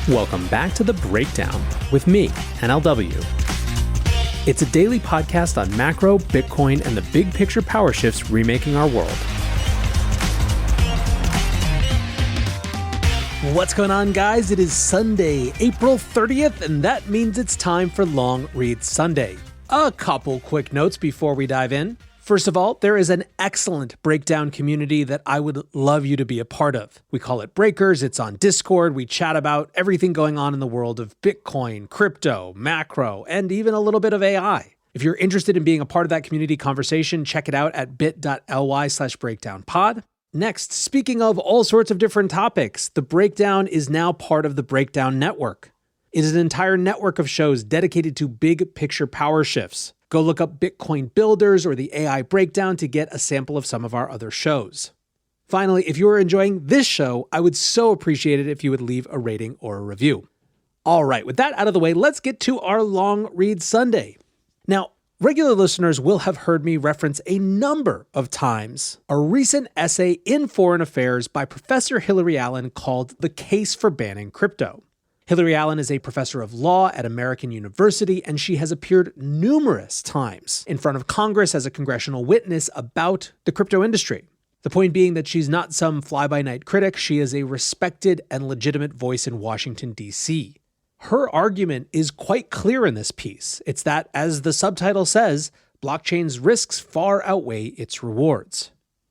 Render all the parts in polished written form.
Welcome back to The Breakdown with me, NLW. It's a daily podcast on macro, Bitcoin, and the big picture power shifts remaking our world. What's going on, guys? It is Sunday, April 30th, and that means it's time for Long Read Sunday. A couple quick notes before we dive in. First of all, there is an excellent breakdown community that I would love you to be a part of. We call it Breakers. It's on Discord. We chat about everything going on in the world of Bitcoin, crypto, macro, and even a little bit of AI. If you're interested in being a part of that community conversation, check it out at bit.ly/breakdownpod. Next, speaking of all sorts of different topics, The Breakdown is now part of the Breakdown Network. It is an entire network of shows dedicated to big picture power shifts. Go look up Bitcoin Builders or the AI Breakdown to get a sample of some of our other shows. Finally, if you are enjoying this show, I would so appreciate it if you would leave a rating or a review. All right, with that out of the way, let's get to our Long Read Sunday. Now, regular listeners will have heard me reference a number of times a recent essay in Foreign Affairs by Professor Hillary Allen called The Case for Banning Crypto. Hillary Allen is a professor of law at American University, and she has appeared numerous times in front of Congress as a congressional witness about the crypto industry. The point being that she's not some fly-by-night critic, she is a respected and legitimate voice in Washington, D.C. Her argument is quite clear in this piece. It's that, as the subtitle says, blockchain's risks far outweigh its rewards.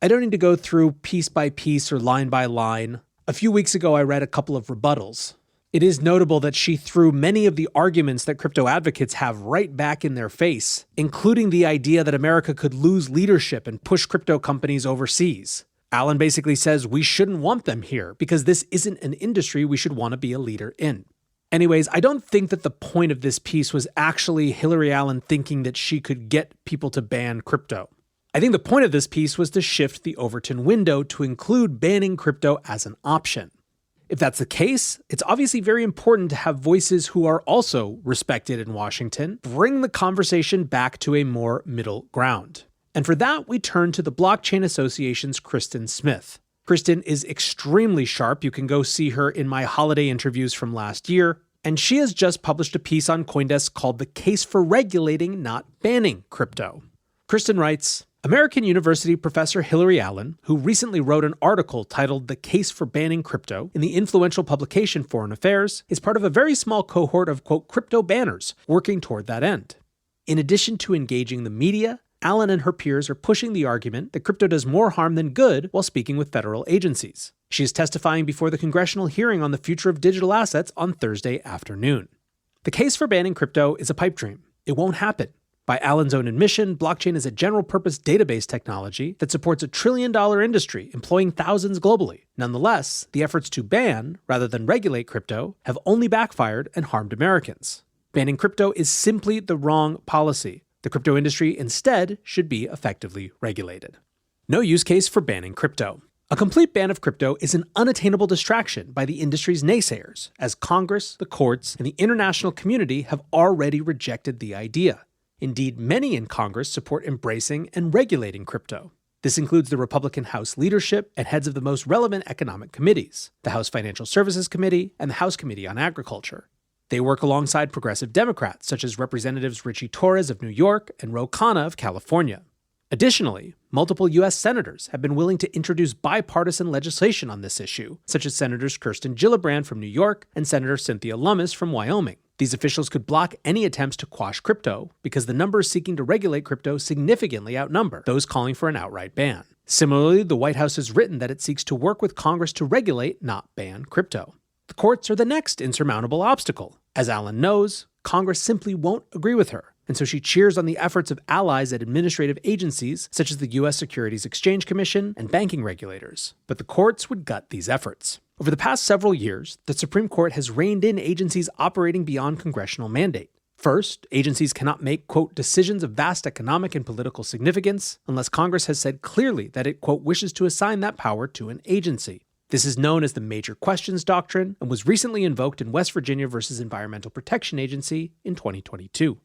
I don't need to go through piece by piece or line by line. A few weeks ago, I read a couple of rebuttals. It is notable that she threw many of the arguments that crypto advocates have right back in their face, including the idea that America could lose leadership and push crypto companies overseas. Allen basically says we shouldn't want them here because this isn't an industry we should want to be a leader in. Anyways, I don't think that the point of this piece was actually Hillary Allen thinking that she could get people to ban crypto. I think the point of this piece was to shift the Overton window to include banning crypto as an option. If that's the case, it's obviously very important to have voices who are also respected in Washington bring the conversation back to a more middle ground. And for that, we turn to the Blockchain Association's Kristin Smith. Kristin is extremely sharp. You can go see her in my holiday interviews from last year. And she has just published a piece on CoinDesk called The Case for Regulating, Not Banning Crypto. Kristin writes, American University professor Hillary Allen, who recently wrote an article titled The Case for Banning Crypto in the influential publication Foreign Affairs, is part of a very small cohort of, quote, crypto banners working toward that end. In addition to engaging the media, Allen and her peers are pushing the argument that crypto does more harm than good while speaking with federal agencies. She is testifying before the congressional hearing on the future of digital assets on Thursday afternoon. The case for banning crypto is a pipe dream. It won't happen. By Allen's own admission, blockchain is a general-purpose database technology that supports a trillion-dollar industry employing thousands globally. Nonetheless, the efforts to ban, rather than regulate crypto, have only backfired and harmed Americans. Banning crypto is simply the wrong policy. The crypto industry instead should be effectively regulated. No use case for banning crypto. A complete ban of crypto is an unattainable distraction by the industry's naysayers, as Congress, the courts, and the international community have already rejected the idea. Indeed, many in Congress support embracing and regulating crypto. This includes the Republican House leadership and heads of the most relevant economic committees, the House Financial Services Committee and the House Committee on Agriculture. They work alongside progressive Democrats, such as Representatives Richie Torres of New York and Ro Khanna of California. Additionally, multiple U.S. senators have been willing to introduce bipartisan legislation on this issue, such as Senators Kirsten Gillibrand from New York and Senator Cynthia Lummis from Wyoming. These officials could block any attempts to quash crypto because the numbers seeking to regulate crypto significantly outnumber those calling for an outright ban. Similarly, the White House has written that it seeks to work with Congress to regulate, not ban, crypto. The courts are the next insurmountable obstacle. As Allen knows, Congress simply won't agree with her, and so she cheers on the efforts of allies at administrative agencies such as the U.S. Securities Exchange Commission and banking regulators. But the courts would gut these efforts. Over the past several years, the Supreme Court has reined in agencies operating beyond congressional mandate. First, agencies cannot make, quote, decisions of vast economic and political significance unless Congress has said clearly that it, quote, wishes to assign that power to an agency. This is known as the Major Questions Doctrine and was recently invoked in West Virginia versus Environmental Protection Agency in 2022.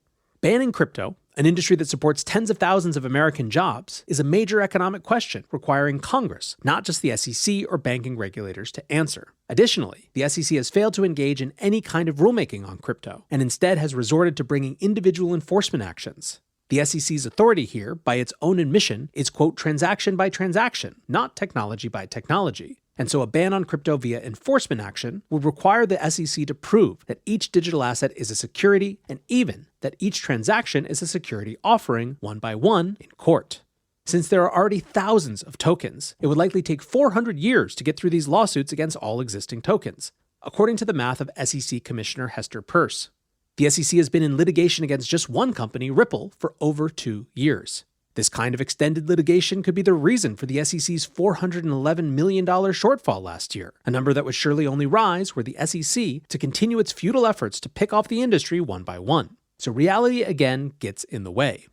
Banning crypto, an industry that supports tens of thousands of American jobs, is a major economic question requiring Congress, not just the SEC or banking regulators, to answer. Additionally, the SEC has failed to engage in any kind of rulemaking on crypto, and instead has resorted to bringing individual enforcement actions. The SEC's authority here, by its own admission, is, quote, transaction by transaction, not technology by technology. And so a ban on crypto via enforcement action would require the SEC to prove that each digital asset is a security and even that each transaction is a security offering one by one in court. Since there are already thousands of tokens, it would likely take 400 years to get through these lawsuits against all existing tokens, according to the math of SEC Commissioner Hester Peirce. The SEC has been in litigation against just one company, Ripple, for over 2 years. This kind of extended litigation could be the reason for the SEC's $411 million shortfall last year, a number that would surely only rise were the SEC to continue its futile efforts to pick off the industry one by one. So reality again gets in the way.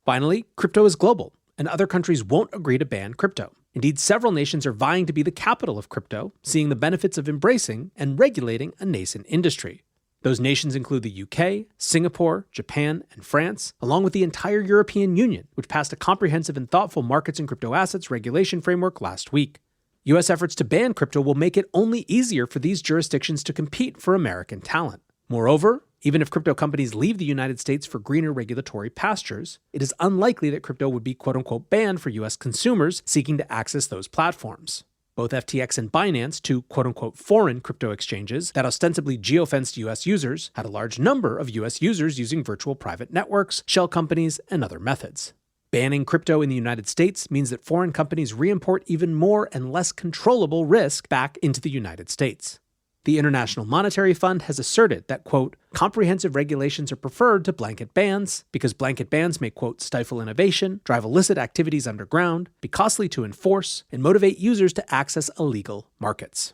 Finally, crypto is global, and other countries won't agree to ban crypto. Indeed, several nations are vying to be the capital of crypto, seeing the benefits of embracing and regulating a nascent industry. Those nations include the UK, Singapore, Japan, and France, along with the entire European Union, which passed a comprehensive and thoughtful markets and crypto assets regulation framework last week. US efforts to ban crypto will make it only easier for these jurisdictions to compete for American talent. Moreover, even if crypto companies leave the United States for greener regulatory pastures, it is unlikely that crypto would be quote-unquote banned for US consumers seeking to access those platforms. Both FTX and Binance, two quote-unquote foreign crypto exchanges that ostensibly geofenced US users, had a large number of US users using virtual private networks, shell companies, and other methods. Banning crypto in the United States means that foreign companies reimport even more and less controllable risk back into the United States. The International Monetary Fund has asserted that, quote, comprehensive regulations are preferred to blanket bans because blanket bans may, quote, stifle innovation, drive illicit activities underground, be costly to enforce, and motivate users to access illegal markets.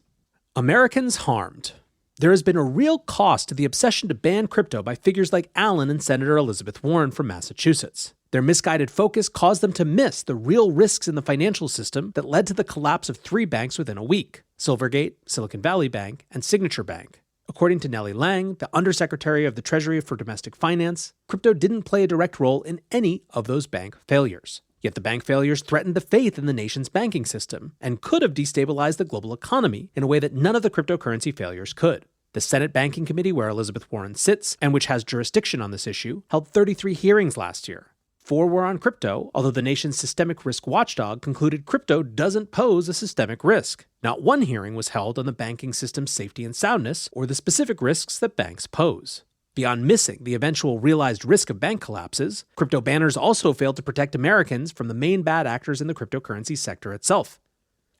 Americans harmed. There has been a real cost to the obsession to ban crypto by figures like Allen and Senator Elizabeth Warren from Massachusetts. Their misguided focus caused them to miss the real risks in the financial system that led to the collapse of 3 banks within a week: Silvergate, Silicon Valley Bank, and Signature Bank. According to Nellie Lang, the Undersecretary of the Treasury for Domestic Finance, crypto didn't play a direct role in any of those bank failures. Yet the bank failures threatened the faith in the nation's banking system and could have destabilized the global economy in a way that none of the cryptocurrency failures could. The Senate Banking Committee, where Elizabeth Warren sits and which has jurisdiction on this issue, held 33 hearings last year. 4 were on crypto, although the nation's systemic risk watchdog concluded crypto doesn't pose a systemic risk. Not one hearing was held on the banking system's safety and soundness or the specific risks that banks pose. Beyond missing the eventual realized risk of bank collapses, crypto banners also failed to protect Americans from the main bad actors in the cryptocurrency sector itself.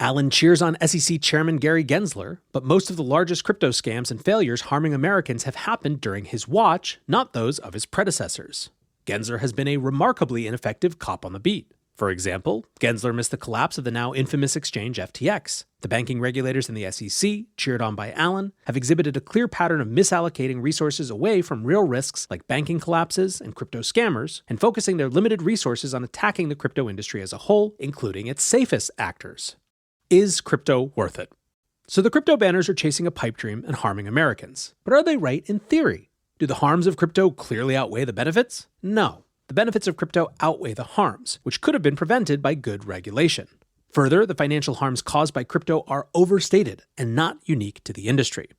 Allen cheers on SEC Chairman Gary Gensler, but most of the largest crypto scams and failures harming Americans have happened during his watch, not those of his predecessors. Gensler has been a remarkably ineffective cop on the beat. For example, Gensler missed the collapse of the now infamous exchange FTX. The banking regulators in the SEC, cheered on by Allen, have exhibited a clear pattern of misallocating resources away from real risks like banking collapses and crypto scammers, and focusing their limited resources on attacking the crypto industry as a whole, including its safest actors. Is crypto worth it? So the crypto banners are chasing a pipe dream and harming Americans. But are they right in theory? Do the harms of crypto clearly outweigh the benefits? No. The benefits of crypto outweigh the harms, which could have been prevented by good regulation. Further, the financial harms caused by crypto are overstated and not unique to the industry.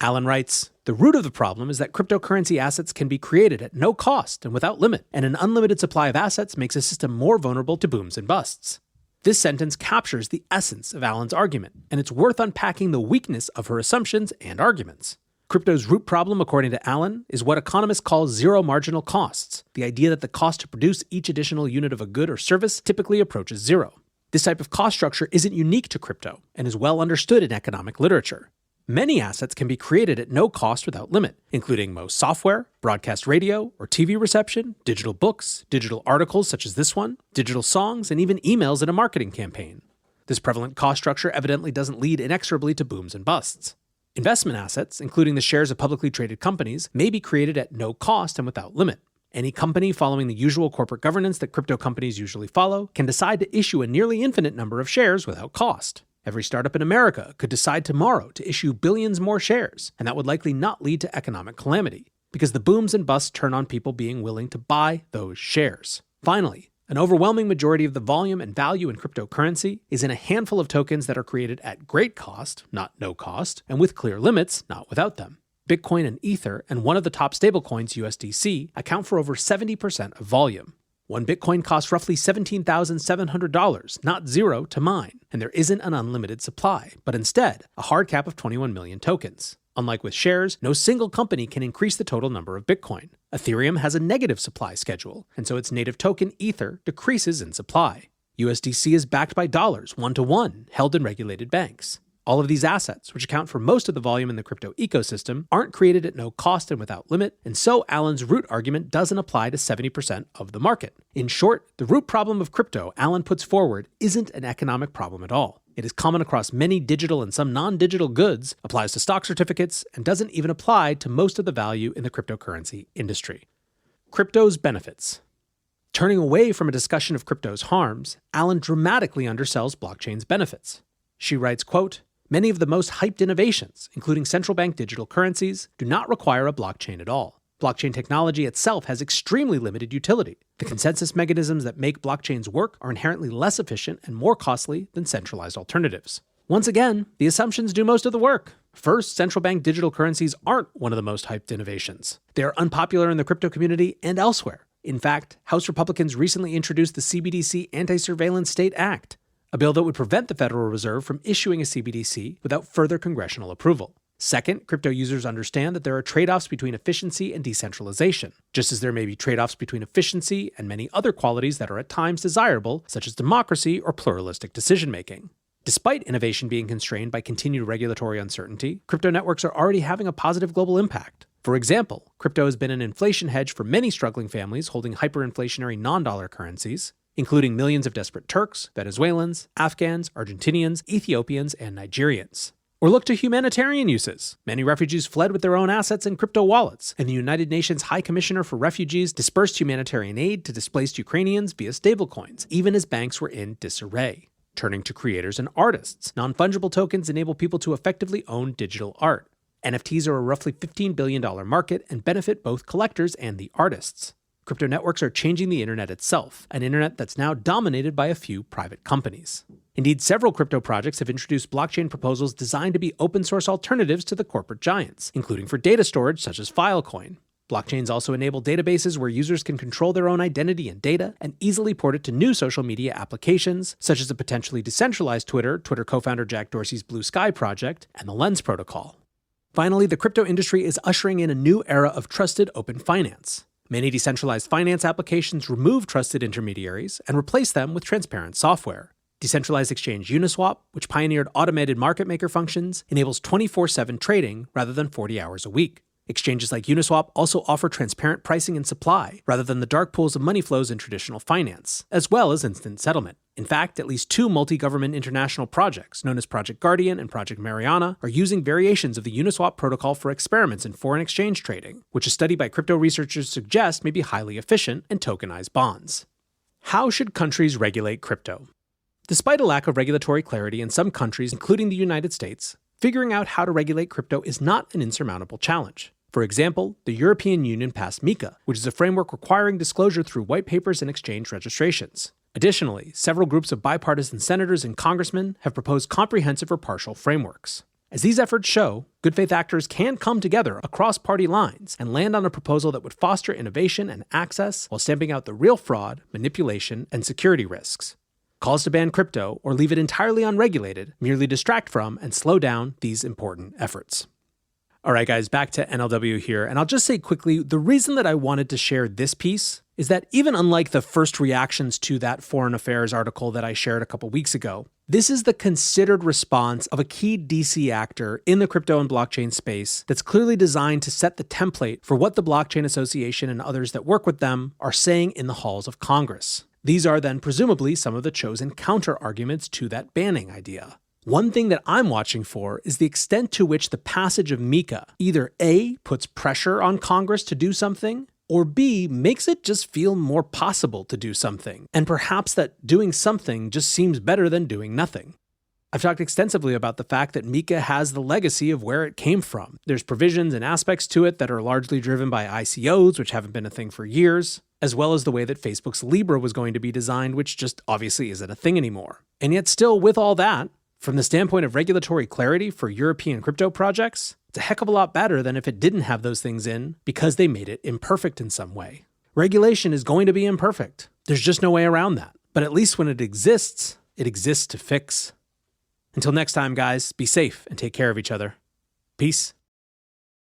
Allen writes, the root of the problem is that cryptocurrency assets can be created at no cost and without limit, and an unlimited supply of assets makes a system more vulnerable to booms and busts. This sentence captures the essence of Allen's argument, and it's worth unpacking the weakness of her assumptions and arguments. Crypto's root problem, according to Allen, is what economists call zero marginal costs, the idea that the cost to produce each additional unit of a good or service typically approaches zero. This type of cost structure isn't unique to crypto and is well understood in economic literature. Many assets can be created at no cost without limit, including most software, broadcast radio or TV reception, digital books, digital articles such as this one, digital songs, and even emails in a marketing campaign. This prevalent cost structure evidently doesn't lead inexorably to booms and busts. Investment assets, including the shares of publicly traded companies, may be created at no cost and without limit. Any company following the usual corporate governance that crypto companies usually follow can decide to issue a nearly infinite number of shares without cost. Every startup in America could decide tomorrow to issue billions more shares, and that would likely not lead to economic calamity. because the booms and busts turn on people being willing to buy those shares. Finally, an overwhelming majority of the volume and value in cryptocurrency is in a handful of tokens that are created at great cost, not no cost, and with clear limits, not without them. Bitcoin and Ether, and one of the top stablecoins, USDC, account for over 70% of volume. One Bitcoin costs roughly $17,700, not zero, to mine, and there isn't an unlimited supply, but instead, a hard cap of 21 million tokens. Unlike with shares, no single company can increase the total number of Bitcoin. Ethereum has a negative supply schedule, and so its native token, Ether, decreases in supply. USDC is backed by dollars, 1-to-1, held in regulated banks. All of these assets, which account for most of the volume in the crypto ecosystem, aren't created at no cost and without limit, and so Alan's root argument doesn't apply to 70% of the market. In short, the root problem of crypto Alan puts forward isn't an economic problem at all. It is common across many digital and some non-digital goods, applies to stock certificates, and doesn't even apply to most of the value in the cryptocurrency industry. Crypto's benefits. Turning away from a discussion of crypto's harms, Alan dramatically undersells blockchain's benefits. She writes, quote, "Many of the most hyped innovations, including central bank digital currencies, do not require a blockchain at all. Blockchain technology itself has extremely limited utility. The consensus mechanisms that make blockchains work are inherently less efficient and more costly than centralized alternatives." Once again, the assumptions do most of the work. First, central bank digital currencies aren't one of the most hyped innovations. They are unpopular in the crypto community and elsewhere. In fact, House Republicans recently introduced the CBDC Anti-Surveillance State Act, a bill that would prevent the Federal Reserve from issuing a CBDC without further congressional approval. Second, crypto users understand that there are trade-offs between efficiency and decentralization, just as there may be trade-offs between efficiency and many other qualities that are at times desirable, such as democracy or pluralistic decision-making. Despite innovation being constrained by continued regulatory uncertainty, crypto networks are already having a positive global impact. For example, crypto has been an inflation hedge for many struggling families holding hyperinflationary non-dollar currencies, including millions of desperate Turks, Venezuelans, Afghans, Argentinians, Ethiopians, and Nigerians. Or look to humanitarian uses. Many refugees fled with their own assets in crypto wallets, and the United Nations High Commissioner for Refugees dispersed humanitarian aid to displaced Ukrainians via stablecoins, even as banks were in disarray. Turning to creators and artists, non-fungible tokens enable people to effectively own digital art. NFTs are a roughly $15 billion market and benefit both collectors and the artists. Crypto networks are changing the internet itself, an internet that's now dominated by a few private companies. Indeed, several crypto projects have introduced blockchain proposals designed to be open-source alternatives to the corporate giants, including for data storage such as Filecoin. Blockchains also enable databases where users can control their own identity and data and easily port it to new social media applications, such as the potentially decentralized Twitter co-founder Jack Dorsey's Blue Sky project, and the Lens protocol. Finally, the crypto industry is ushering in a new era of trusted open finance. Many decentralized finance applications remove trusted intermediaries and replace them with transparent software. Decentralized exchange Uniswap, which pioneered automated market maker functions, enables 24/7 trading rather than 40 hours a week. Exchanges like Uniswap also offer transparent pricing and supply, rather than the dark pools of money flows in traditional finance, as well as instant settlement. In fact, at least two multi-government international projects, known as Project Guardian and Project Mariana, are using variations of the Uniswap protocol for experiments in foreign exchange trading, which a study by crypto researchers suggests may be highly efficient in tokenized bonds. How should countries regulate crypto? Despite a lack of regulatory clarity in some countries, including the United States, figuring out how to regulate crypto is not an insurmountable challenge. For example, the European Union passed MiCA, which is a framework requiring disclosure through white papers and exchange registrations. Additionally, several groups of bipartisan senators and congressmen have proposed comprehensive or partial frameworks. As these efforts show, good faith actors can come together across party lines and land on a proposal that would foster innovation and access while stamping out the real fraud, manipulation, and security risks. Calls to ban crypto or leave it entirely unregulated merely distract from and slow down these important efforts. All right, guys, back to NLW here. And I'll just say quickly, the reason that I wanted to share this piece is that even unlike the first reactions to that Foreign Affairs article that I shared a couple weeks ago, this is the considered response of a key DC actor in the crypto and blockchain space that's clearly designed to set the template for what the Blockchain Association and others that work with them are saying in the halls of Congress. These are then presumably some of the chosen counter-arguments to that banning idea. One thing that I'm watching for is the extent to which the passage of MiCA either A, puts pressure on Congress to do something, or B, makes it just feel more possible to do something, and perhaps that doing something just seems better than doing nothing. I've talked extensively about the fact that Mika has the legacy of where it came from. There's provisions and aspects to it that are largely driven by ICOs, which haven't been a thing for years, as well as the way that Facebook's Libra was going to be designed, which just obviously isn't a thing anymore. And yet still, with all that, from the standpoint of regulatory clarity for European crypto projects, it's a heck of a lot better than if it didn't have those things in because they made it imperfect in some way. Regulation is going to be imperfect. There's just no way around that. But at least when it exists to fix. Until next time, guys, be safe and take care of each other. Peace.